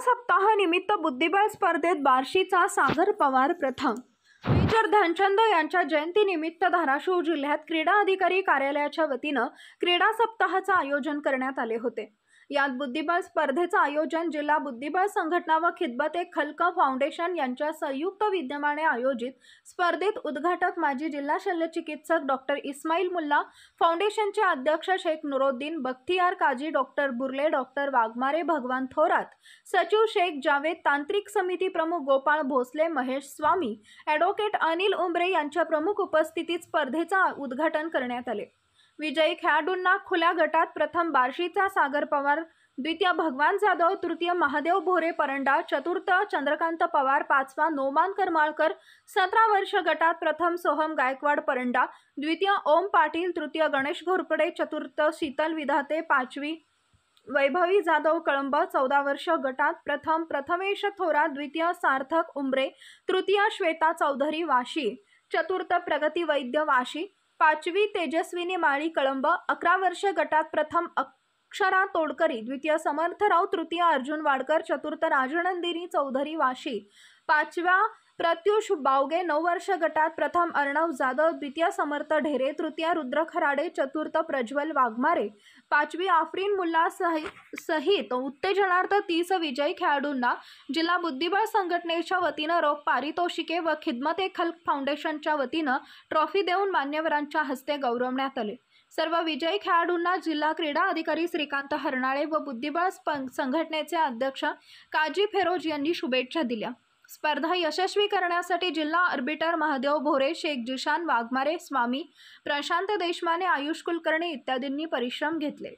सप्ताह निमित्त बुद्धिबळ स्पर्धेत बार्शीचा सागर पवार प्रथम। मेजर ध्यानचंद यांच्या जयंतीनिमित्त धाराशिव जिल्ह्यात क्रीडा अधिकारी कार्यालयाच्या वतीनं क्रीडा सप्ताहाचे आयोजन करण्यात आले होते। यात बुद्धिबळ स्पर्धेचे आयोजन जिल्हा बुद्धिबळ संघटना व खिदमत-ए-खल्क फाउंडेशन यांच्या संयुक्त विद्यमाने आयोजित स्पर्धेत उद्घाटक माजी जिल्हा शल्यचिकित्सक डॉक्टर इस्माईल मुल्ला, फाउंडेशनचे अध्यक्ष शेख नुरुद्दीन, बख्तियार काजी, डॉक्टर बुर्ले, डॉक्टर वाघमारे, भगवान थोरात, सचिव शेख जावेद, तांत्रिक समिती प्रमुख गोपाळ भोसले, महेश स्वामी, ॲडव्होकेट अनिल उमरे यांच्या प्रमुख उपस्थितीत स्पर्धेचे उद्घाटन करण्यात आले। विजयी खेळाडूंना खुल्या गटात प्रथम बार्शीचा सागर पवार, द्वितीय भगवान जाधव, तृतीय महादेव भोरे परंडा, चतुर्थ चंद्रकांत पवार, पाचवा नोमान करमाळकर, 17 वर्ष गटात प्रथम सोहम गायकवाड परंडा, द्वितीय ओम पाटील, तृतीय गणेश घोरपडे, चतुर्थ शीतल विधाते, पाचवी वैभवी जाधव कळंब, 14 वर्ष गटात प्रथम प्रथमेश थोरात, द्वितीय सार्थक उमरे, तृतीय श्वेता चौधरी वाशी, चतुर्थ प्रगती वैद्य वाशी, पाचवी तेजस्विनी माळी कळंब, 11 वर्ष गटात प्रथम अक्षरा तोडकरी, द्वितीय समर्थराव, तृतीय अर्जुन वाडकर, चतुर्थ राजनंदिनी चौधरी वाशी, पाचव्या प्रत्युष बावगे, 9 वर्ष गटात प्रथम अर्णव जाधव, द्वितीय समर्थ ढेरे, तृतीय रुद्र खराडे, चतुर्थ प्रज्वल वाघमारे, पाचवी आफरीन मुल्ला सहित उत्तेजनार्थ 30 विजयी खेळाडूंना जिल्हा बुद्धिबळ संघटनेच्या वतीनं रोख पारितोषिके व खिदमत-ए-खल्क फाउंडेशनच्या वतीनं ट्रॉफी देऊन मान्यवरांच्या हस्ते गौरवण्यात आले। सर्व विजयी खेळाडूंना जिल्हा क्रीडा अधिकारी श्रीकांत हरनाळे व बुद्धिबळ संघटनेचे अध्यक्ष काजी फेरोज यांनी शुभेच्छा दिल्या। स्पर्धा यशस्वी करण्यासाठी जिल्हा आर्बिटर महादेव भोरे, शेख जिशान वाघमारे, स्वामी, प्रशांत देशमाने, आयुष कुलकर्णी इत्यादींनी परिश्रम घेतले।